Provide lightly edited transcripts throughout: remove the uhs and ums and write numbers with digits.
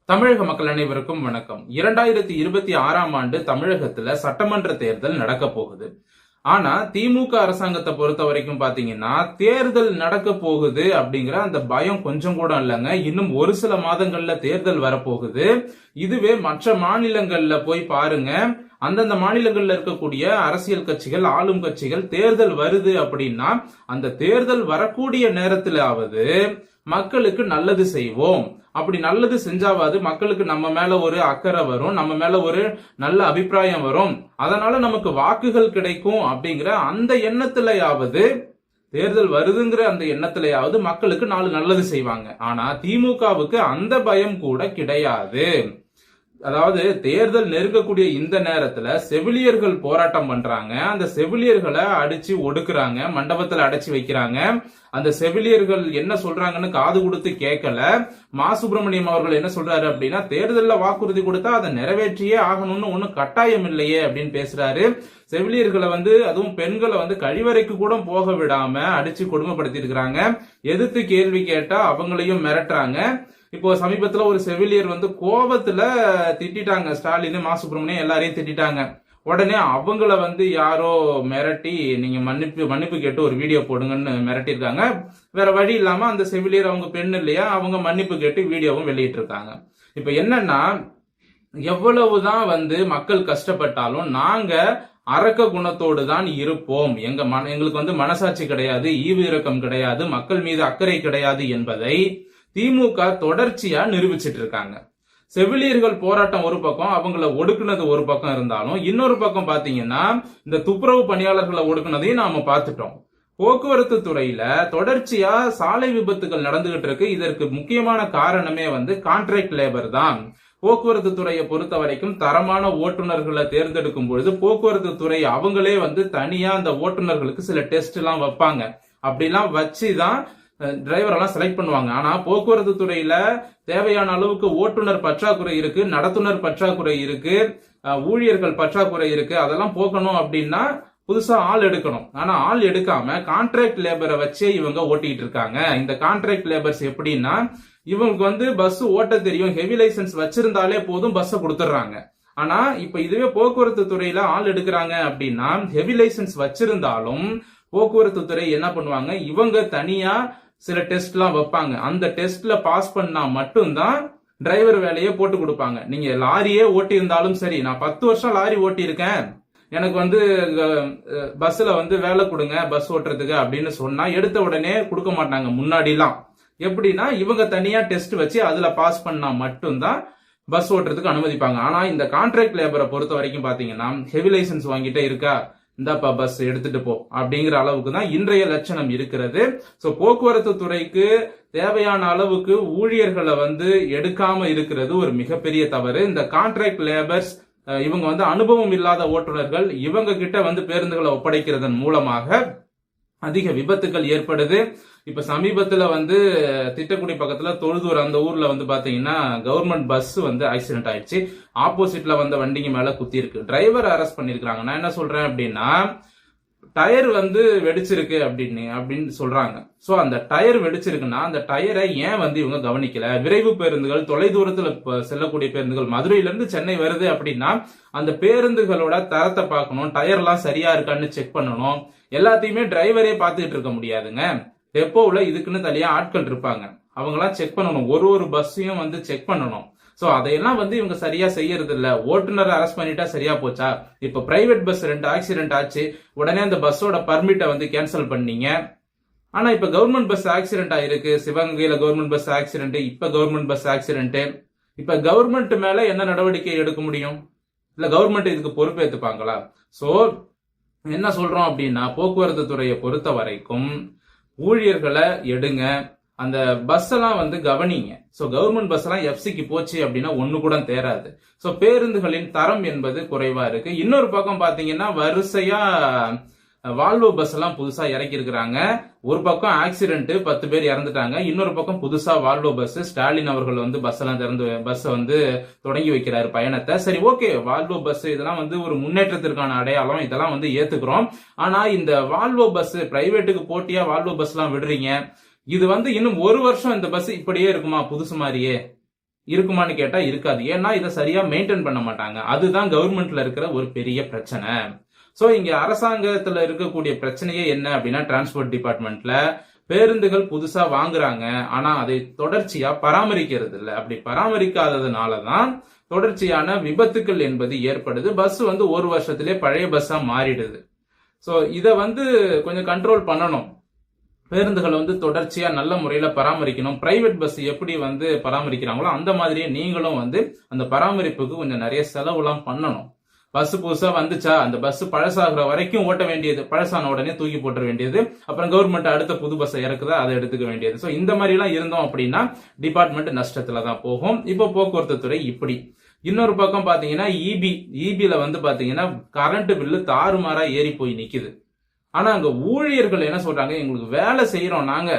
தமிழக மக்கள் அனைவருக்கும் வணக்கம். 2026ஆம் ஆண்டு தமிழகத்துல சட்டமன்ற தேர்தல் நடக்க போகுது. ஆனா திமுக அரசாங்கத்தை பொறுத்த வரைக்கும் பாத்தீங்கன்னா தேர்தல் நடக்க போகுது அப்படிங்கிற அந்த பயம் கொஞ்சம் கூட இல்லைங்க. இன்னும் ஒரு சில மாதங்கள்ல தேர்தல் வரப்போகுது. இதுவே மற்ற மாநிலங்கள்ல போய் பாருங்க, அந்தந்த மாநிலங்கள்ல இருக்கக்கூடிய அரசியல் கட்சிகள், ஆளும் கட்சிகள் தேர்தல் வருது அப்படின்னா அந்த தேர்தல் வரக்கூடிய நேரத்திலாவது மக்களுக்கு நல்லது செய்வோம், அப்படி நல்லது செஞ்சாவது மக்களுக்கு நம்ம மேல ஒரு அக்கறை வரும், நம்ம மேல ஒரு நல்ல அபிப்பிராயம் வரும், அதனால நமக்கு வாக்குகள் கிடைக்கும் அப்படிங்கிற அந்த எண்ணத்திலேயாவது, தேர்தல் வருதுங்கிற அந்த எண்ணத்திலேயாவது மக்களுக்கு நல்லது செய்வாங்க. ஆனா திமுகவுக்கு அந்த பயம் கூட கிடையாது. அதாவது தேர்தல் நெருங்கக்கூடிய இந்த நேரத்துல செவிலியர்கள் போராட்டம் பண்றாங்க. அந்த செவிலியர்களை அடிச்சு ஒடுக்குறாங்க, மண்டபத்துல அடைச்சு வைக்கிறாங்க. அந்த செவிலியர்கள் என்ன சொல்றாங்கன்னு காது கொடுத்து கேட்கல. மா சுப்பிரமணியம் அவர்கள் என்ன சொல்றாரு அப்படின்னா, தேர்தலில் வாக்குறுதி கொடுத்தா அதை நிறைவேற்றியே ஆகணும்னு ஒன்னும் கட்டாயம் இல்லையே அப்படின்னு பேசுறாரு. செவிலியர்களை அதுவும் பெண்களை கழிவறைக்கு கூட போக விடாம அடிச்சு கொடுமைப்படுத்தி இருக்கிறாங்க. எதிர்த்து கேள்வி கேட்டா அவங்களையும் மிரட்டுறாங்க. இப்போ சமீபத்துல ஒரு செவிலியர் கோபத்துல திட்டாங்க, ஸ்டாலின், மா சுப்பிரமணியம் எல்லாரையும் திட்டாங்க. உடனே அவங்கள யாரோ மிரட்டி நீங்க மன்னிப்பு கேட்டு ஒரு வீடியோ போடுங்கன்னு மிரட்டிருக்காங்க. வேற வழி இல்லாம அந்த செவிலியர், அவங்க பெண் இல்லையா, அவங்க மன்னிப்பு கேட்டு வீடியோவும் வெளியிட்டு இருக்காங்க. இப்ப என்னன்னா, எவ்வளவுதான் மக்கள் கஷ்டப்பட்டாலும் நாங்க அரக்க குணத்தோடு தான் இருப்போம், எங்களுக்கு மனசாட்சி கிடையாது, ஈவு இரக்கம் கிடையாது, மக்கள் மீது அக்கறை கிடையாது என்பதை திமுக தொடர்ச்சியா நிரூபிச்சிட்டு இருக்காங்க. செவிலியர்கள் போராட்டம் ஒரு பக்கம், அவங்கள ஒடுக்குனது ஒரு பக்கம் இருந்தாலும், இன்னொரு பக்கம் பாத்தீங்கன்னா இந்த துப்புரவு பணியாளர்களை ஒடுக்குனதையும் நாம பார்த்துட்டோம். போக்குவரத்து துறையில தொடர்ச்சியா சாலை விபத்துகள் நடந்துகிட்டு இருக்கு. இதற்கு முக்கியமான காரணமே கான்ட்ராக்ட் லேபர் தான். போக்குவரத்து துறையை பொறுத்த வரைக்கும் தரமான ஓட்டுநர்களை தேர்ந்தெடுக்கும் பொழுது போக்குவரத்து துறை அவங்களே தனியா அந்த ஓட்டுநர்களுக்கு சில டெஸ்ட் எல்லாம் வைப்பாங்க. அப்படிலாம் வச்சுதான் டிரைவர் எல்லாம் செலக்ட் பண்ணுவாங்க. ஆனா போக்குவரத்து துறையில தேவையான அளவுக்கு ஓட்டுநர் பற்றாக்குறை இருக்கு, நடத்துனர் பற்றாக்குறை இருக்கு, ஊழியர்கள் பற்றாக்குறை இருக்கு. அதெல்லாம் போக்கணும் அப்படின்னா புதுசா ஆள் எடுக்கணும். ஆனா ஆள் எடுக்காம கான்ட்ராக்ட் லேபரை வச்சே இவங்க ஓட்டிட்டு இருக்காங்க. இந்த கான்ட்ராக்ட் லேபர்ஸ் எப்படின்னா, இவங்களுக்கு பஸ் ஓட்ட தெரியும், ஹெவி லைசன்ஸ் வச்சிருந்தாலே போதும், பஸ் கொடுத்துறாங்க. ஆனா இப்ப இதுவே போக்குவரத்து துறையில ஆள் எடுக்கிறாங்க அப்படின்னா ஹெவி லைசன்ஸ் வச்சிருந்தாலும் போக்குவரத்து துறை என்ன பண்ணுவாங்க, இவங்க தனியா சில டெஸ்ட் எல்லாம் வைப்பாங்க. அந்த டெஸ்ட்ல பாஸ் பண்ணா மட்டும்தான் டிரைவர் வேலையை போட்டு கொடுப்பாங்க. நீங்க லாரியே ஓட்டி இருந்தாலும் சரி, நான் 10 வருஷம் லாரி ஓட்டி இருக்கேன், எனக்கு பஸ்ல வேலை கொடுங்க பஸ் ஓட்டுறதுக்கு அப்படின்னு சொன்னா எடுத்த உடனே கொடுக்க மாட்டாங்க. முன்னாடி எல்லாம் எப்படின்னா இவங்க தனியா டெஸ்ட் வச்சு அதுல பாஸ் பண்ணா மட்டும்தான் பஸ் ஓட்டுறதுக்கு அனுமதிப்பாங்க. ஆனா இந்த கான்ட்ராக்ட் லேபரை பொறுத்த வரைக்கும் பாத்தீங்கன்னா ஹெவி லைசன்ஸ் வாங்கிட்டே இருக்கா, இந்தாப்பா பஸ் எடுத்துட்டு போ அப்படிங்கிற அளவுக்கு தான் இன்றைய லட்சணம் இருக்கிறது. சோ போக்குவரத்து துறைக்கு தேவையான அளவுக்கு ஊழியர்களை எடுக்காம இருக்கிறது ஒரு மிகப்பெரிய தவறு. இந்த கான்ட்ராக்ட் லேபர்ஸ் இவங்க அனுபவம் இல்லாத ஓட்டுநர்கள், இவங்க கிட்ட பேருந்துகளை ஒப்படைக்கிறதன் மூலமாக அதிக விபத்துகள் ஏற்படுது. இப்ப சமீபத்துல திட்டக்குடி பக்கத்துல தொழுதூர் அந்த ஊர்ல பாத்தீங்கன்னா கவர்மெண்ட் பஸ் ஆக்சிடென்ட் ஆயிடுச்சு. ஆப்போசிட்ல வண்டிங்க மேல குத்தி இருக்கு. டிரைவர் அரெஸ்ட் பண்ணிருக்காங்க. நான் என்ன சொல்றேன் அப்படின்னா, டயர் வெடிச்சிருக்கு அப்படின்னு சொல்றாங்க. சோ அந்த டயர் வெடிச்சிருக்குன்னா அந்த டயரை ஏன் இவங்க கவனிக்கல? விரைவு பேருந்துகள், தொலை தூரத்துல செல்லக்கூடிய பேருந்துகள், மதுரையில இருந்து சென்னை வருது அப்படின்னா அந்த பேருந்துகளோட தரத்தை பார்க்கணும், டயர் எல்லாம் சரியா இருக்கான்னு செக் பண்ணணும். எல்லாத்தையுமே டிரைவரே பார்த்துட்டு இருக்க முடியாதுங்க. டெப்போல இதுக்குன்னு தனியா ஆட்கள் இருப்பாங்க, அவங்க எல்லாம் செக் பண்ணணும். ஒரு பஸ்ஸையும் செக் பண்ணணும். சோ அதையெல்லாம் இவங்க சரியா செய்யறது இல்ல. ஓட்டுநர் அரெஸ்ட் பண்ணிட்டா சரியா போச்சா? இப்ப பிரைவேட் பஸ் 2 ஆக்சிடென்ட் ஆச்சு, உடனே அந்த பஸ்ஸோட பர்மிட்டை கேன்சல் பண்ணீங்க. ஆனா இப்ப கவர்மெண்ட் பஸ் ஆக்சிடென்ட் ஆயிருக்கு. சிவகங்கையில கவர்மெண்ட் பஸ் ஆக்சிடென்ட், இப்ப கவர்மெண்ட் பஸ் ஆக்சிடென்ட். இப்ப கவர்மெண்ட் மேல என்ன நடவடிக்கை எடுக்க முடியும்? இல்ல கவர்மெண்ட் இதுக்கு பொறுப்பேற்றுப்பாங்களா? சோ என்ன சொல்றோம் அப்படின்னா, போக்குவரத்து துறையை பொறுத்த வரைக்கும் ஊழியர்களை எடுங்க, அந்த பஸ் எல்லாம் கவனிங்க. சோ கவர்மெண்ட் பஸ் எல்லாம் எஃப்சிக்கு போச்சு அப்படின்னா ஒண்ணு கூட தேராது. சோ பேருந்துகளின் தரம் என்பது குறைவா இருக்கு. இன்னொரு பக்கம் பாத்தீங்கன்னா வரிசையா வால்வோ பஸ் எல்லாம் புதுசா இறக்கி இருக்கிறாங்க. ஒரு பக்கம் ஆக்சிடென்ட் 10 பேர் இறந்துட்டாங்க, இன்னொரு பக்கம் புதுசா வால்வோ பஸ். ஸ்டாலின் அவர்கள் பஸ் எல்லாம் திறந்து பஸ் தொடங்கி வைக்கிறாரு பயணத்தை. சரி, ஓகே, வால்வோ பஸ் இதெல்லாம் ஒரு முன்னேற்றத்திற்கான அடையாளம், இதெல்லாம் ஏத்துக்கிறோம். ஆனா இந்த வால்வோ பஸ் பிரைவேட்டுக்கு போட்டியா வால்வோ பஸ் எல்லாம் விடுறீங்க. இது இன்னும் 1 வருஷம் இந்த பஸ் இப்படியே இருக்குமா புதுசு மாதிரியே? இருக்குமான்னு கேட்டா இருக்காது. ஏன்னா இதை சரியா மெயின்டைன் பண்ண மாட்டாங்க. அதுதான் கவர்மெண்ட்ல இருக்கிற ஒரு பெரிய பிரச்சனை. சோ இங்க அரசாங்கத்துல இருக்கக்கூடிய பிரச்சனையே என்ன அப்படின்னா, டிரான்ஸ்போர்ட் டிபார்ட்மெண்ட்ல பேருந்துகள் புதுசா வாங்குறாங்க, ஆனா அதை தொடர்ச்சியா பராமரிக்கிறது இல்ல. அப்படி பராமரிக்காததுனாலதான் தொடர்ச்சியான விபத்துக்கள் என்பது ஏற்படுது. பஸ் ஒரு வருஷத்திலே பழைய பஸ்ஸா மாறிடுது. சோ இத கொஞ்சம் கண்ட்ரோல் பண்ணணும். பேருந்துகளை தொடர்ச்சியா நல்ல முறையில பராமரிக்கணும். பிரைவேட் பஸ் எப்படி பராமரிக்கிறாங்களோ அந்த மாதிரியே நீங்களும் அந்த பராமரிப்புக்கு கொஞ்சம் நிறைய செலவுலாம் பண்ணணும். பஸ் புதுசா வந்துச்சா அந்த பஸ் பழசாகிற வரைக்கும் ஓட்ட வேண்டியது, பழசான உடனே தூக்கி போட்ட வேண்டியது, அப்புறம் கவர்மெண்ட் அடுத்த புது பஸ் இறக்குதா அதை எடுத்துக்க வேண்டியது. சோ இந்த மாதிரி எல்லாம் இருந்தோம் அப்படின்னா டிபார்ட்மெண்ட் நஷ்டத்துல தான் போகும். இப்போ போக்குவரத்து துறை இப்படி. இன்னொரு பக்கம் பாத்தீங்கன்னா இபில பாத்தீங்கன்னா கரண்ட் பில்லு தாறுமாறா ஏறி போய் நிக்குது. ஆனா அங்க ஊழியர்கள் என்ன சொல்றாங்க, எங்களுக்கு வேலை செய்யறோம் நாங்க,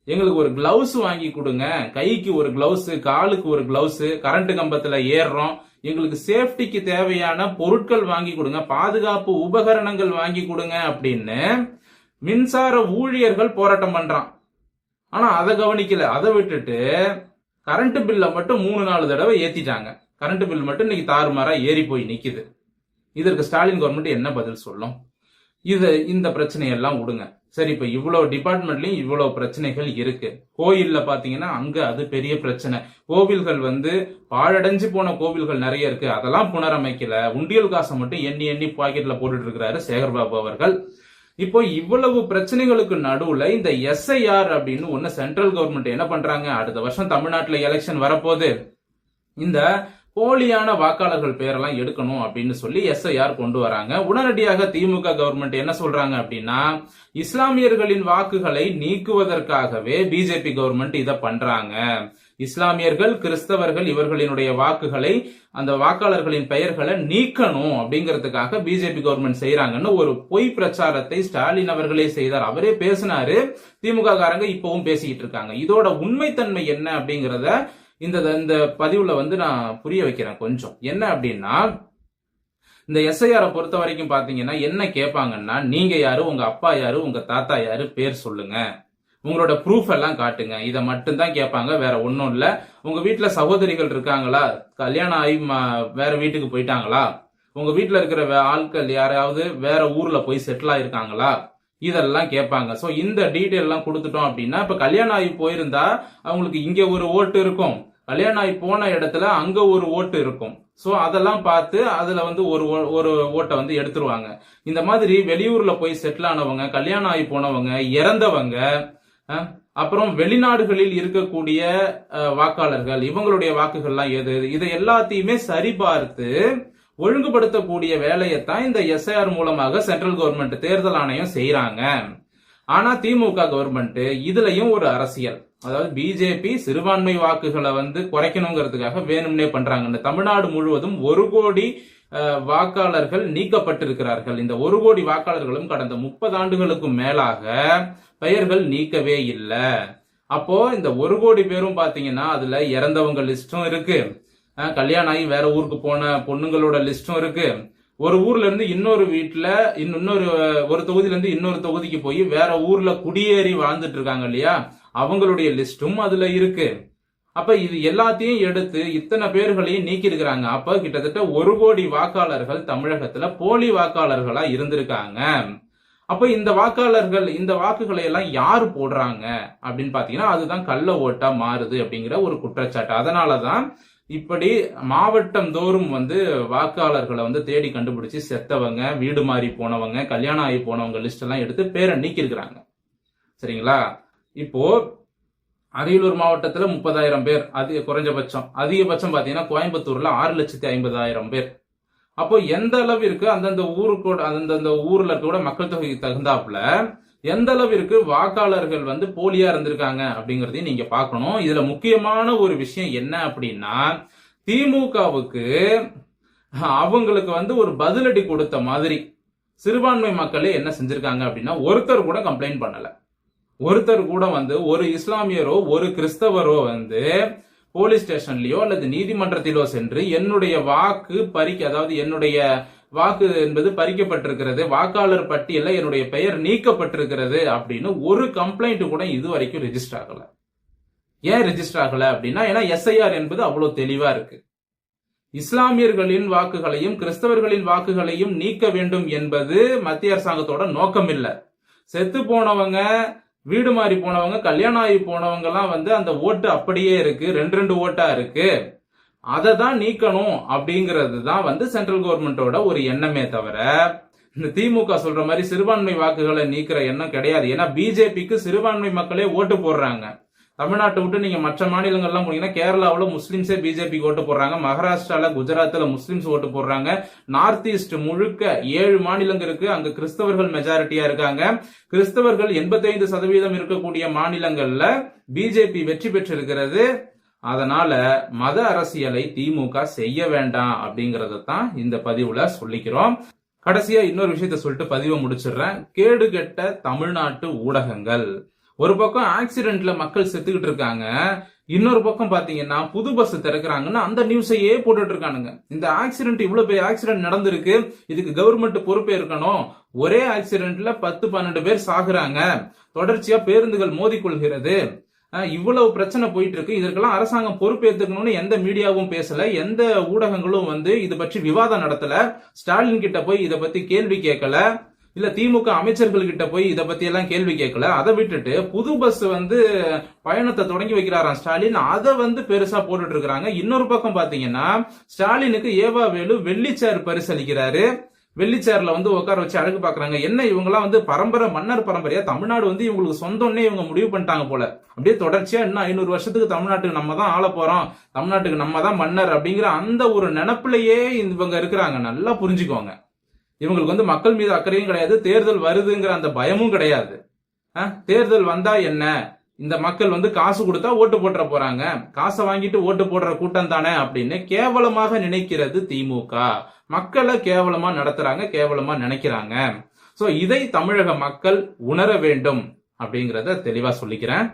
எங்களுக்கு ஒரு கிளவுஸ் வாங்கி கொடுங்க, கைக்கு ஒரு கிளவுஸ், காலுக்கு ஒரு கிளவுஸ், கரண்ட் கம்பத்துல ஏறுறோம், எங்களுக்கு சேஃப்டிக்கு தேவையான பொருட்கள் வாங்கி கொடுங்க, பாதுகாப்பு உபகரணங்கள் வாங்கி கொடுங்க அப்படின்னு மின்சார ஊழியர்கள் போராட்டம் பண்றான். ஆனா அதை கவனிக்கல. அதை விட்டுட்டு கரண்ட் பில்ல மட்டும் 3-4 தடவை ஏத்திட்டாங்க. கரண்ட் பில் மட்டும் இன்னைக்கு தாறுமாறா ஏறி போய் நிக்குது. இதற்கு ஸ்டாலின் கவர்மெண்ட் என்ன பதில் சொல்லும்? இந்த பிரச்சனையெல்லாம் விடுங்க. சரி, இப்ப இவ்வளவு டிபார்ட்மெண்ட்லயும் இவ்வளவு பிரச்சனைகள் இருக்கு. கோயில்ல பாத்தீங்கன்னா அங்க அது பெரிய பிரச்சனை. கோவில்கள் பாழடைஞ்சு போன கோவில்கள் நிறைய இருக்கு, அதெல்லாம் புனரமைக்கல. உண்டியல் காசை மட்டும் எண்ணி எண்ணி பாக்கெட்ல போட்டுட்டு இருக்கிறாரு சேகர்பாபு அவர்கள். இப்போ இவ்வளவு பிரச்சனைகளுக்கு நடுவுல இந்த SIR அப்படின்னு ஒண்ணு சென்ட்ரல் கவர்மெண்ட் என்ன பண்றாங்க, அடுத்த வருஷம் தமிழ்நாட்டுல எலெக்ஷன் வரப்போகுது, இந்த போலியான வாக்காளர்கள் பேரெல்லாம் எடுக்கணும் அப்படின்னு சொல்லி SIR கொண்டு வராங்க. உடனடியாக திமுக கவர்மெண்ட் என்ன சொல்றாங்க அப்படின்னா, இஸ்லாமியர்களின் வாக்குகளை நீக்குவதற்காகவே பிஜேபி கவர்மெண்ட் இத பண்றாங்க. இஸ்லாமியர்கள், கிறிஸ்தவர்கள் இவர்களினுடைய வாக்குகளை, அந்த வாக்காளர்களின் பெயர்களை நீக்கணும் அப்படிங்கிறதுக்காக பிஜேபி கவர்மெண்ட் செய்யறாங்கன்னு ஒரு பொய் பிரச்சாரத்தை ஸ்டாலின் அவர்களே செய்தார். அவரே பேசினாரு, திமுக காரங்க இப்பவும் பேசிக்கிட்டு இருக்காங்க. இதோட உண்மைத்தன்மை என்ன அப்படிங்கறத இந்த பதிவுல நான் புரிய வைக்கிறேன் கொஞ்சம். என்ன அப்படின்னா, இந்த SIR பொறுத்த வரைக்கும் பாத்தீங்கன்னா என்ன கேட்பாங்கன்னா, நீங்க யாரு, உங்க அப்பா யாரு, உங்க தாத்தா யாரு, பேர் சொல்லுங்க, உங்களோட ப்ரூஃப் எல்லாம் காட்டுங்க, இதை மட்டும் தான் கேட்பாங்க. வேற ஒன்னும் இல்ல. உங்க வீட்டுல சகோதரிகள் இருக்காங்களா, கல்யாணம் ஆகி வேற வீட்டுக்கு போயிட்டாங்களா, உங்க வீட்டுல இருக்கிற ஆட்கள் யாராவது வேற ஊர்ல போய் செட்டில் ஆயிருக்காங்களா, இதெல்லாம் கேட்பாங்க. சோ இந்த டீடைல் எல்லாம் கொடுத்துட்டோம் அப்படின்னா, இப்ப கல்யாணம் ஆகி போயிருந்தா அவங்களுக்கு இங்க ஒரு ஓட்டு இருக்கும், கல்யாணம் ஆகி போன இடத்துல அங்க ஒரு ஓட்டு இருக்கும். சோ அதெல்லாம் பார்த்து அதுல ஒரு ஓட்டை எடுத்துருவாங்க. இந்த மாதிரி வெளியூர்ல போய் செட்டில் ஆனவங்க, கல்யாணம் ஆகி போனவங்க, இறந்தவங்க, அப்புறம் வெளிநாடுகளில் இருக்கக்கூடிய வாக்காளர்கள், இவங்களுடைய வாக்குகள்லாம் எது, இதை எல்லாத்தையுமே சரிபார்த்து ஒழுங்குபடுத்தக்கூடிய வேலையைத்தான் இந்த SIR மூலமாக சென்ட்ரல் கவர்மெண்ட் தேர்தல் ஆணையம் செய்யறாங்க. ஆனா திமுக கவர்மெண்ட் இதுலயும் ஒரு அரசியல், அதாவது பிஜேபி சிறுபான்மை வாக்குகளை குறைக்கணுங்கிறதுக்காக வேணும்னே பண்றாங்க. தமிழ்நாடு முழுவதும் 1 கோடி வாக்காளர்கள் நீக்கப்பட்டிருக்கிறார்கள். இந்த 1 கோடி வாக்காளர்களும் கடந்த 30 ஆண்டுகளுக்கும் மேலாக பெயர்கள் நீக்கவே இல்லை. அப்போ இந்த 1 கோடி பேரும் பாத்தீங்கன்னா அதுல இறந்தவங்க லிஸ்டும் இருக்கு, கல்யாணம் ஆகி வேற ஊருக்கு போன பொண்ணுங்களோட லிஸ்டும் இருக்கு, ஒரு ஊர்ல இருந்து இன்னொரு வீட்டுல ஒரு தொகுதியில இருந்து இன்னொரு தொகுதிக்கு போய் வேற ஊர்ல குடியேறி வாழ்ந்துட்டு இருக்காங்க இல்லையா, அவங்களுடைய லிஸ்டும் அதுல இருக்கு. அப்ப இது எல்லாத்தையும் எடுத்து இத்தனை பேர்களையும் நீக்கி இருக்கிறாங்க. அப்ப கிட்டத்தட்ட 1 கோடி வாக்காளர்கள் தமிழகத்துல போலி வாக்காளர்களா இருந்திருக்காங்க. அப்ப இந்த வாக்குகளை எல்லாம் யாரு போடுறாங்க அப்படின்னு பாத்தீங்கன்னா, அதுதான் கள்ள ஓட்டா மாறுது அப்படிங்கிற ஒரு குற்றச்சாட்டு. அதனாலதான் இப்படி மாவட்டம் தோறும் வாக்காளர்களை தேடி கண்டுபிடிச்சு செத்தவங்க, வீடு மாறி போனவங்க, கல்யாணம் ஆகி போனவங்க லிஸ்ட் எல்லாம் எடுத்து பேரை நீக்கி இருக்கிறாங்க. சரிங்களா? இப்போ அரியலூர் மாவட்டத்துல 30,000 பேர் அது குறைஞ்சபட்சம், அதிகபட்சம் பாத்தீங்கன்னா கோயம்புத்தூர்ல 6,50,000 பேர். அப்போ எந்த அளவிற்கு அந்தந்த ஊர்ல இருக்க மக்கள் தொகைக்கு தகுந்தாப்புல எந்த அளவிற்கு வாக்காளர்கள் போலியா இருந்திருக்காங்க அப்படிங்கறதையும் நீங்க பார்க்கணும். இதுல முக்கியமான ஒரு விஷயம் என்ன அப்படின்னா, திமுகவுக்கு அவங்களுக்கு ஒரு பதிலடி கொடுத்த மாதிரி சிறுபான்மை மக்களே என்ன செஞ்சிருக்காங்க அப்படின்னா, ஒருத்தர் கூட கம்ப்ளைண்ட் பண்ணல. ஒருத்தர் கூட ஒரு இஸ்லாமியரோ ஒரு கிறிஸ்தவரோ போலீஸ் ஸ்டேஷன்லயோ அல்லது நீதிமன்றத்திலோ சென்று என்னுடைய வாக்கு அதாவது என்னுடைய வாக்கு என்பது பறிக்கப்பட்டிருக்கிறது, வாக்காளர் பட்டியல என்னுடைய பெயர் நீக்கப்பட்டிருக்கிறது அப்படின்னு ஒரு கம்ப்ளைண்ட் கூட இது வரைக்கும் ரெஜிஸ்டர் ஆகல. ஏன் ரெஜிஸ்டர் ஆகல அப்படின்னா, ஏன்னா எஸ்ஐஆர் என்பது அவ்வளவு தெளிவா இருக்கு. இஸ்லாமியர்களின் வாக்குகளையும் கிறிஸ்தவர்களின் வாக்குகளையும் நீக்க வேண்டும் என்பது மத்திய அரசாங்கத்தோட நோக்கம் இல்ல. செத்து போனவங்க, வீடு மாறி போனவங்க, கல்யாணம் ஆகி போனவங்க எல்லாம் அந்த ஓட்டு அப்படியே இருக்கு, 2 ஓட்டா இருக்கு. அதை தான் நீக்கணும் அப்படிங்கிறது தான் சென்ட்ரல் கவர்மெண்டோட ஒரு எண்ணமே தவிர, இந்த திமுக சொல்ற மாதிரி சிறுபான்மை வாக்குகளை நீக்கிற எண்ணம் கிடையாது. ஏன்னா பிஜேபிக்கு சிறுபான்மை மக்களே ஓட்டு போடுறாங்க. தமிழ்நாட்டை விட்டு நீங்க மற்ற மாநிலங்கள்லாம் போனீங்கன்னா கேரளாவில் முஸ்லிம்ஸே பிஜேபிக்கு ஓட்டு போடுறாங்க, மகாராஷ்டிரால குஜராத்ல முஸ்லிம்ஸ் ஓட்டு போடுறாங்க, நார்த் ஈஸ்ட் முழுக்க 7 மாநிலங்கள் இருக்கு, அங்க கிறிஸ்தவர்கள் மெஜாரிட்டியா இருக்காங்க. கிறிஸ்தவர்கள் 85% இருக்கக்கூடிய மாநிலங்கள்ல பிஜேபி வெற்றி பெற்றிருக்கிறது. அதனால மத அரசியலை திமுக செய்ய வேண்டாம் அப்படிங்கறத தான் இந்த பதிவுல சொல்லிக்கிறோம். கடைசியா இன்னொரு விஷயத்த சொல்லிட்டு பதிவை முடிச்சிடுறேன். கேடுகெட்ட தமிழ்நாட்டு ஊடகங்கள். ஒரு பக்கம் ஆக்சிடென்ட்ல மக்கள் செத்துக்கிட்டு இருக்காங்க, இன்னொரு பக்கம் பாத்தீங்கன்னா புது பஸ் திறக்கிறாங்கன்னா அந்த நியூஸையே போட்டுட்டு இருக்கானுங்க. இந்த ஆக்சிடென்ட், இவ்வளவு பெரிய ஆக்சிடென்ட் நடந்திருக்கு, இதுக்கு கவர்மெண்ட் பொறுப்பே இருக்கணும். ஒரே ஆக்சிடென்ட்ல 10-12 பேர் சாகுறாங்க, தொடர்ச்சியா பேருந்துகள் மோதிக்கொள்கிறது, இவ்வளவு பிரச்சனை போயிட்டு இருக்கு, இதற்கெல்லாம் அரசாங்கம் பொறுப்பேற்றுக்கணும்னு எந்த மீடியாவும் பேசல, எந்த ஊடகங்களும் இது பற்றி விவாதம் நடத்தல, ஸ்டாலின் கிட்ட போய் இதை பத்தி கேள்வி கேட்கல, இல்ல திமுக அமைச்சர்கள் கிட்ட போய் இதை பத்தி எல்லாம் கேள்வி கேட்கல. அதை விட்டுட்டு புது பஸ் பயணத்தை தொடங்கி வைக்கிறாராம் ஸ்டாலின், அதை பெருசா போட்டுட்டு இருக்காங்க. இன்னொரு பக்கம் பாத்தீங்கன்னா ஸ்டாலினுக்கு ஏவா வேலு வெள்ளிச்சேர் பரிசளிக்கிறாரு. வெள்ளிச்சேர்ல உட்கார வச்சு அழகு பாக்குறாங்க. என்ன இவங்கெல்லாம் பரம்பரை மன்னர் பரம்பரையா, தமிழ்நாடு இவங்களுக்கு சொந்தம்னே இவங்க முடிவு பண்ணிட்டாங்க போல. அப்படியே தொடர்ச்சியா இன்னும் 500 வருஷத்துக்கு தமிழ்நாட்டுக்கு நம்ம தான் ஆள போறோம், தமிழ்நாட்டுக்கு நம்ம தான் மன்னர் அப்படிங்கிற அந்த ஒரு நினைப்பிலேயே இவங்க இருக்கிறாங்க. நல்லா புரிஞ்சுக்கோங்க. இவங்களுக்கு மக்கள் மீது அக்கறையும் கிடையாது, தேர்தல் வருதுங்கிற அந்த பயமும் கிடையாது. தேர்தல் வந்தா என்ன, இந்த மக்கள் காசு கொடுத்தா ஓட்டு போட்டுற போறாங்க, காசை வாங்கிட்டு ஓட்டு போடுற கூட்டம் தானே அப்படின்னு கேவலமாக நினைக்கிறது திமுக. மக்களை கேவலமா நடத்துறாங்க, கேவலமா நினைக்கிறாங்க. சோ இதை தமிழக மக்கள் உணர வேண்டும் அப்படிங்கறத தெளிவா சொல்லிக்கிறேன்.